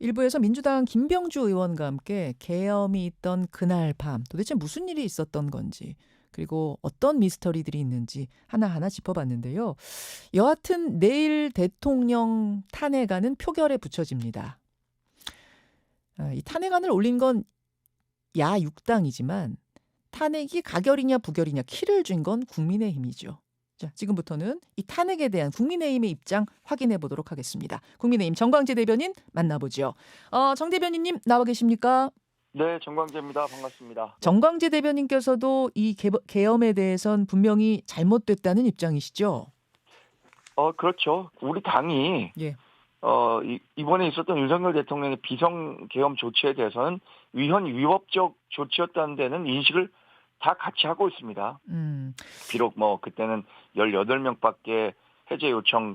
일부에서 민주당 김병주 의원과 함께 계엄이 있던 그날 밤 도대체 무슨 일이 있었던 건지 그리고 어떤 미스터리들이 있는지 하나하나 짚어봤는데요. 여하튼 내일 대통령 탄핵안은 표결에 붙여집니다. 이 탄핵안을 올린 건 야6당이지만 탄핵이 가결이냐 부결이냐 키를 준 건 국민의힘이죠. 자, 지금부터는 이 탄핵에 대한 국민의힘의 입장 확인해 보도록 하겠습니다. 국민의힘 정광재 대변인 만나보죠. 정 대변인님 나와 계십니까? 네, 정광재입니다. 반갑습니다. 정광재 대변인께서도 이 계엄에 대해선 분명히 잘못됐다는 입장이시죠? 그렇죠. 우리 당이 예. 이번에 있었던 윤석열 대통령의 비상 계엄 조치에 대해서는 위헌위법적 조치였다는 데는 인식을 다 같이 하고 있습니다. 비록 그때는 18명밖에 해제 요청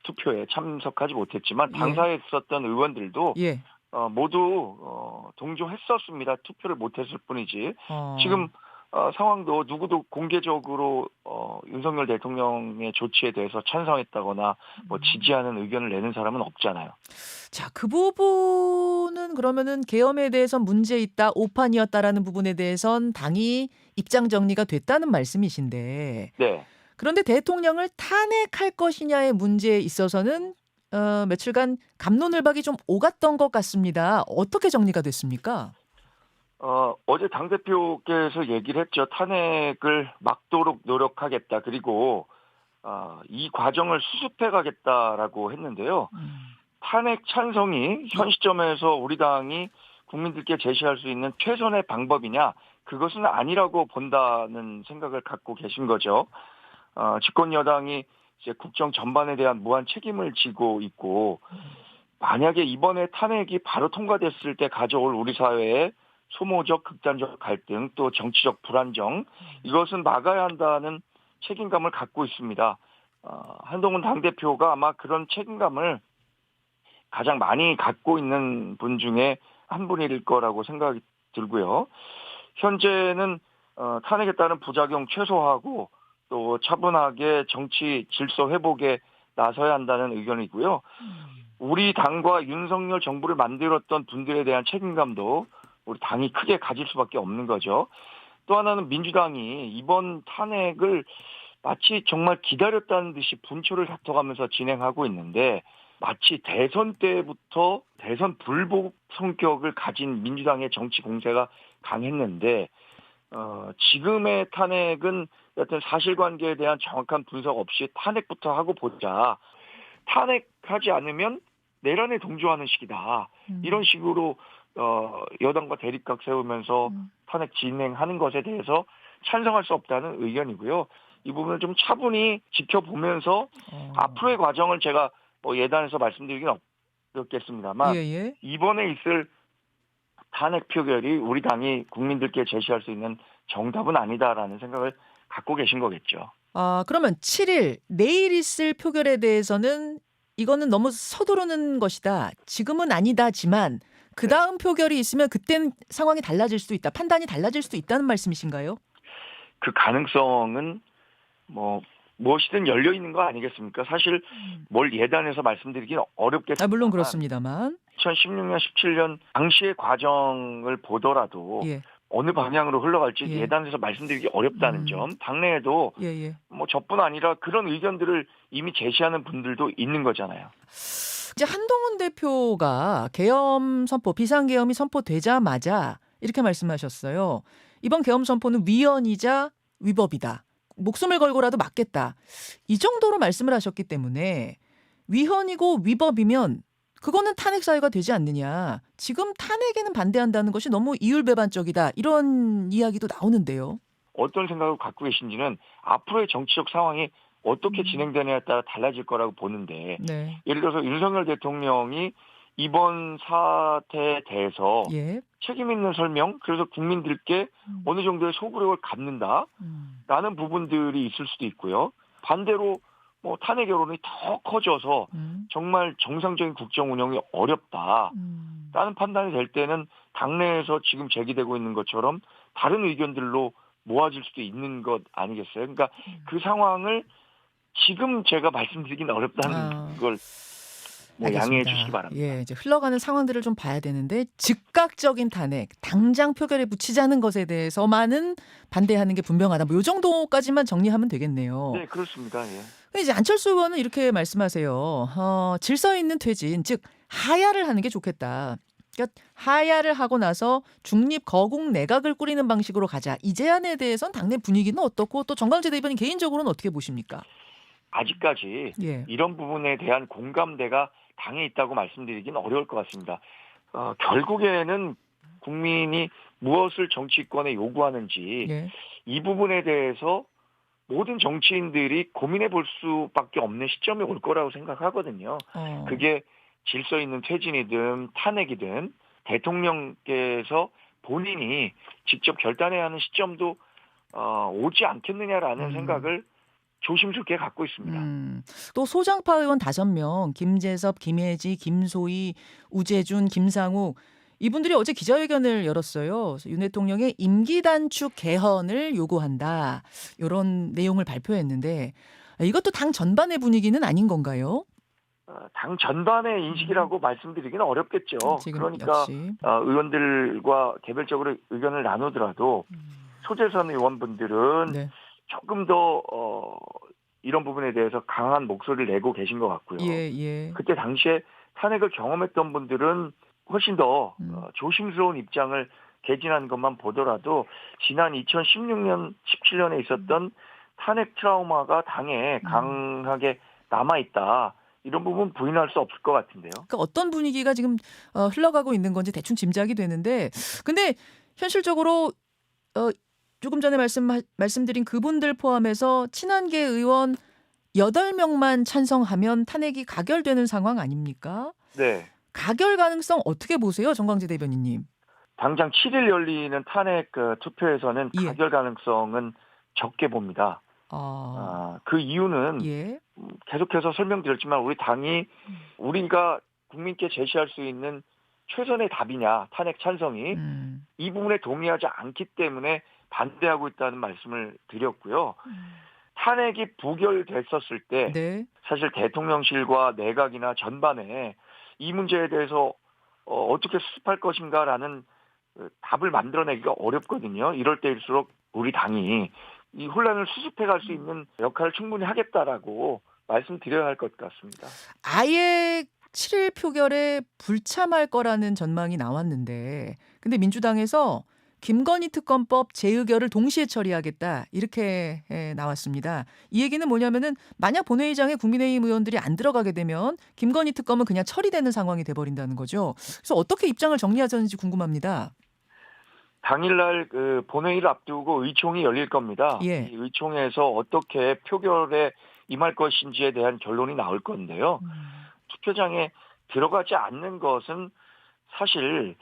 투표에 참석하지 못했지만 당사했었던 의원들도 예. 모두 동조했었습니다. 투표를 못했을 뿐이지. 지금 상황도 누구도 공개적으로 윤석열 대통령의 조치에 대해서 찬성했다거나 지지하는 의견을 내는 사람은 없잖아요. 자, 그 부분은 그러면은 계엄에 대해서 문제 있다, 오판이었다라는 부분에 대해선 당이 입장 정리가 됐다는 말씀이신데. 네. 그런데 대통령을 탄핵할 것이냐의 문제에 있어서는 며칠간 갑론을박이 좀 오갔던 것 같습니다. 어떻게 정리가 됐습니까? 어제 당대표께서 얘기를 했죠. 탄핵을 막도록 노력하겠다. 그리고 이 과정을 수습해 가겠다라고 했는데요. 탄핵 찬성이 현 시점에서 우리 당이 국민들께 제시할 수 있는 최선의 방법이냐? 그것은 아니라고 본다는 생각을 갖고 계신 거죠. 집권 여당이 이제 국정 전반에 대한 무한 책임을 지고 있고, 만약에 이번에 탄핵이 바로 통과됐을 때 가져올 우리 사회의 소모적 극단적 갈등 또 정치적 불안정, 이것은 막아야 한다는 책임감을 갖고 있습니다. 한동훈 당대표가 아마 그런 책임감을 가장 많이 갖고 있는 분 중에 한 분일 거라고 생각이 들고요. 현재는 탄핵에 따른 부작용 최소화하고 또 차분하게 정치 질서 회복에 나서야 한다는 의견이고요. 우리 당과 윤석열 정부를 만들었던 분들에 대한 책임감도 우리 당이 크게 가질 수밖에 없는 거죠. 또 하나는 민주당이 이번 탄핵을 마치 정말 기다렸다는 듯이 분초를 다퉈가면서 진행하고 있는데, 마치 대선 때부터 대선 불복 성격을 가진 민주당의 정치 공세가 강했는데, 지금의 탄핵은 여튼 사실관계에 대한 정확한 분석 없이 탄핵부터 하고 보자. 탄핵하지 않으면 내란에 동조하는 식이다. 이런 식으로 여당과 대립각 세우면서 탄핵 진행하는 것에 대해서 찬성할 수 없다는 의견이고요. 이 부분을 좀 차분히 지켜보면서 앞으로의 과정을 제가 예단해서 말씀드리긴 어렵겠습니다만, 이번에 있을 탄핵 표결이 우리 당이 국민들께 제시할 수 있는 정답은 아니다라는 생각을 갖고 계신 거겠죠. 그러면 7일 내일 있을 표결에 대해서는 이거는 너무 서두르는 것이다. 지금은 아니다지만 그 다음 표결이 있으면 그때는 상황이 달라질 수 있다. 판단이 달라질 수 있다는 말씀이신가요? 그 가능성은 무엇이든 열려 있는 거 아니겠습니까? 사실 뭘 예단해서 말씀드리기는 어렵겠지만, 물론 그렇습니다만 2016년, 17년 당시의 과정을 보더라도 어느 방향으로 흘러갈지 예단해서 말씀드리기 어렵다는 점, 당내에도 저뿐 아니라 그런 의견들을 이미 제시하는 분들도 있는 거잖아요. 이제 한동훈 대표가 계엄 선포, 비상계엄이 선포되자마자 이렇게 말씀하셨어요. 이번 계엄 선포는 위헌이자 위법이다. 목숨을 걸고라도 막겠다. 이 정도로 말씀을 하셨기 때문에 위헌이고 위법이면 그거는 탄핵 사유가 되지 않느냐. 지금 탄핵에는 반대한다는 것이 너무 이율배반적이다. 이런 이야기도 나오는데요. 어떤 생각을 갖고 계신지는 앞으로의 정치적 상황이 어떻게 진행되느냐에 따라 달라질 거라고 보는데, 예를 들어서 윤석열 대통령이 이번 사태에 대해서 책임 있는 설명, 그래서 국민들께 어느 정도의 소구력을 갖는다라는 부분들이 있을 수도 있고요. 반대로 탄핵 여론이 더 커져서 정말 정상적인 국정 운영이 어렵다라는 판단이 될 때는 당내에서 지금 제기되고 있는 것처럼 다른 의견들로 모아질 수도 있는 것 아니겠어요? 그러니까 그 상황을 지금 제가 말씀드리기는 어렵다는 걸 양해해 알겠습니다. 주시기 바랍니다. 예, 이제 흘러가는 상황들을 좀 봐야 되는데 즉각적인 탄핵, 당장 표결에 붙이자는 것에 대해서만은 반대하는 게 분명하다. 뭐 요 정도까지만 정리하면 되겠네요. 네, 그렇습니다. 예. 근데 이제 안철수 의원은 이렇게 말씀하세요. 질서 있는 퇴진, 즉 하야를 하는 게 좋겠다. 그러니까 하야를 하고 나서 중립 거국 내각을 꾸리는 방식으로 가자. 이 제안에 대해서는 당내 분위기는 어떻고 또 정광재 대변인 개인적으로는 어떻게 보십니까? 아직까지 예. 이런 부분에 대한 공감대가 당에 있다고 말씀드리기는 어려울 것 같습니다. 결국에는 국민이 무엇을 정치권에 요구하는지 예. 이 부분에 대해서 모든 정치인들이 고민해 볼 수밖에 없는 시점이 올 거라고 생각하거든요. 어. 그게 질서 있는 퇴진이든 탄핵이든 대통령께서 본인이 직접 결단해야 하는 시점도 오지 않겠느냐라는 생각을 조심스럽게 갖고 있습니다. 또 소장파 의원 5명, 김재섭, 김혜지, 김소희, 우재준, 김상욱 이분들이 어제 기자회견을 열었어요. 그래서 윤 대통령의 임기 단축 개헌을 요구한다. 이런 내용을 발표했는데 이것도 당 전반의 분위기는 아닌 건가요? 당 전반의 인식이라고 말씀드리기는 어렵겠죠. 지금 그러니까 역시. 의원들과 개별적으로 의견을 나누더라도 소재선 의원분들은 네. 조금 더 이런 부분에 대해서 강한 목소리를 내고 계신 것 같고요. 예, 예. 그때 당시에 탄핵을 경험했던 분들은 훨씬 더 조심스러운 입장을 개진한 것만 보더라도 지난 2016년, 17년에 있었던 탄핵 트라우마가 당에 강하게 남아있다. 이런 부분 부인할 수 없을 것 같은데요. 그러니까 어떤 분위기가 지금 흘러가고 있는 건지 대충 짐작이 되는데 근데 현실적으로 조금 전에 말씀드린 그분들 포함해서 친한계 의원 8명만 찬성하면 탄핵이 가결되는 상황 아닙니까? 네. 가결 가능성 어떻게 보세요, 정광재 대변인님? 당장 7일 열리는 탄핵 투표에서는 예. 가결 가능성은 적게 봅니다. 그 이유는 예. 계속해서 설명드렸지만 우리 당이 우리가 국민께 제시할 수 있는 최선의 답이냐 탄핵 찬성이 이 부분에 동의하지 않기 때문에 반대하고 있다는 말씀을 드렸고요. 탄핵이 부결됐었을 때 네. 사실 대통령실과 내각이나 전반에 이 문제에 대해서 어떻게 수습할 것인가라는 답을 만들어내기가 어렵거든요. 이럴 때일수록 우리 당이 이 혼란을 수습해 갈 수 있는 역할을 충분히 하겠다라고 말씀드려야 할 것 같습니다. 아예 7일 표결에 불참할 거라는 전망이 나왔는데 근데 민주당에서 김건희 특검법 재의결을 동시에 처리하겠다 이렇게 나왔습니다. 이 얘기는 뭐냐면은 만약 본회의장에 국민의힘 의원들이 안 들어가게 되면 김건희 특검은 그냥 처리되는 상황이 돼버린다는 거죠. 그래서 어떻게 입장을 정리하셨는지 궁금합니다. 당일날 본회의를 앞두고 의총이 열릴 겁니다. 예. 이 의총에서 어떻게 표결에 임할 것인지에 대한 결론이 나올 건데요. 투표장에 들어가지 않는 것은 사실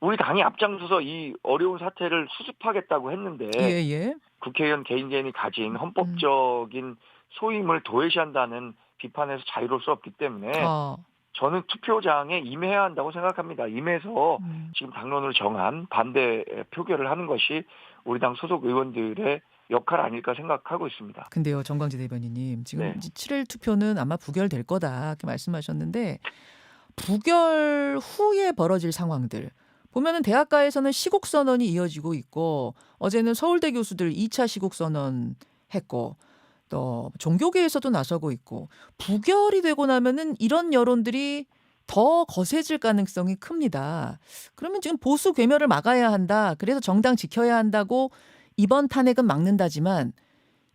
우리 당이 앞장서서 이 어려운 사태를 수습하겠다고 했는데 예. 국회의원 개인이 가진 헌법적인 소임을 도외시한다는 비판에서 자유로울 수 없기 때문에 저는 투표장에 임해야 한다고 생각합니다. 임해서 지금 당론으로 정한 반대 표결을 하는 것이 우리 당 소속 의원들의 역할 아닐까 생각하고 있습니다. 근데요, 정광재 대변인님. 지금 네. 7일 투표는 아마 부결될 거다 이렇게 말씀하셨는데 부결 후에 벌어질 상황들. 보면은 대학가에서는 시국 선언이 이어지고 있고 어제는 서울대 교수들 2차 시국 선언 했고 또 종교계에서도 나서고 있고 부결이 되고 나면은 이런 여론들이 더 거세질 가능성이 큽니다. 그러면 지금 보수 괴멸을 막아야 한다. 그래서 정당 지켜야 한다고 이번 탄핵은 막는다지만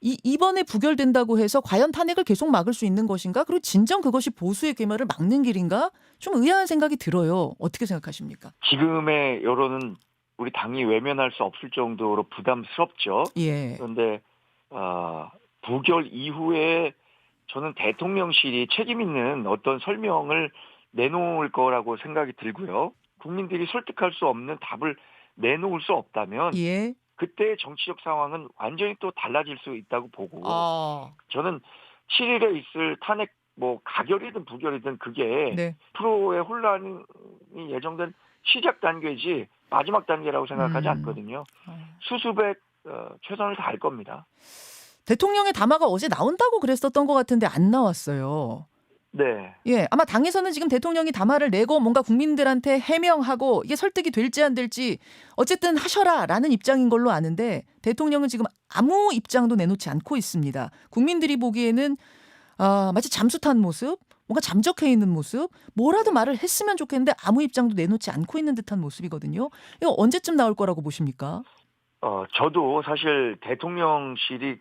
이번에 부결된다고 해서 과연 탄핵을 계속 막을 수 있는 것인가? 그리고 진정 그것이 보수의 괴멸을 막는 길인가? 좀 의아한 생각이 들어요. 어떻게 생각하십니까? 지금의 여론은 우리 당이 외면할 수 없을 정도로 부담스럽죠. 예. 그런데 부결 이후에 저는 대통령실이 책임 있는 어떤 설명을 내놓을 거라고 생각이 들고요. 국민들이 설득할 수 없는 답을 내놓을 수 없다면 예. 그때의 정치적 상황은 완전히 또 달라질 수 있다고 보고 저는 7일에 있을 탄핵 가결이든 부결이든 그게 네. 프로의 혼란이 예정된 시작 단계지 마지막 단계라고 생각하지 않거든요. 수습에 최선을 다할 겁니다. 대통령의 담화가 어제 나온다고 그랬었던 것 같은데 안 나왔어요. 네. 예, 아마 당에서는 지금 대통령이 담화를 내고 뭔가 국민들한테 해명하고 이게 설득이 될지 안 될지 어쨌든 하셔라라는 입장인 걸로 아는데 대통령은 지금 아무 입장도 내놓지 않고 있습니다. 국민들이 보기에는 마치 잠수탄 모습, 뭔가 잠적해 있는 모습, 뭐라도 말을 했으면 좋겠는데 아무 입장도 내놓지 않고 있는 듯한 모습이거든요. 이거 언제쯤 나올 거라고 보십니까? 저도 사실 대통령실이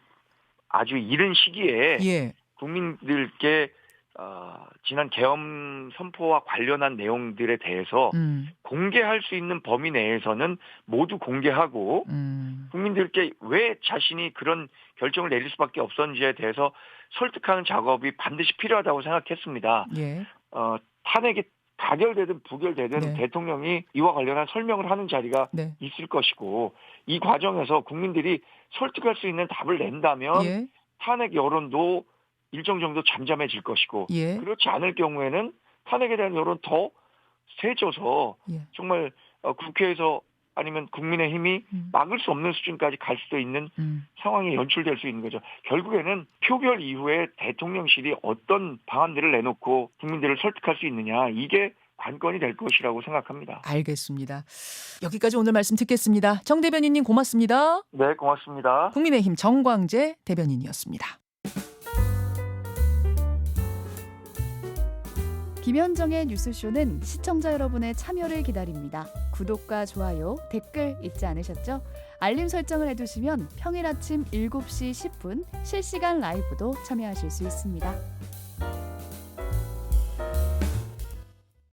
아주 이른 시기에 예. 국민들께 지난 계엄 선포와 관련한 내용들에 대해서 공개할 수 있는 범위 내에서는 모두 공개하고 국민들께 왜 자신이 그런 결정을 내릴 수밖에 없었는지에 대해서 설득하는 작업이 반드시 필요하다고 생각했습니다. 예. 탄핵이 가결되든 부결되든 네. 대통령이 이와 관련한 설명을 하는 자리가 네. 있을 것이고 이 과정에서 국민들이 설득할 수 있는 답을 낸다면 예. 탄핵 여론도 일정 정도 잠잠해질 것이고 예. 그렇지 않을 경우에는 탄핵에 대한 여론 더 세져서 예. 정말 국회에서 아니면 국민의힘이 막을 수 없는 수준까지 갈 수도 있는 상황이 연출될 수 있는 거죠. 결국에는 표결 이후에 대통령실이 어떤 방안들을 내놓고 국민들을 설득할 수 있느냐 이게 관건이 될 것이라고 생각합니다. 알겠습니다. 여기까지 오늘 말씀 듣겠습니다. 정 대변인님 고맙습니다. 네, 고맙습니다. 국민의힘 정광재 대변인이었습니다. 김현정의 뉴스쇼는 시청자 여러분의 참여를 기다립니다. 구독과 좋아요, 댓글 잊지 않으셨죠? 알림 설정을 해두시면 평일 아침 7시 10분 실시간 라이브도 참여하실 수 있습니다.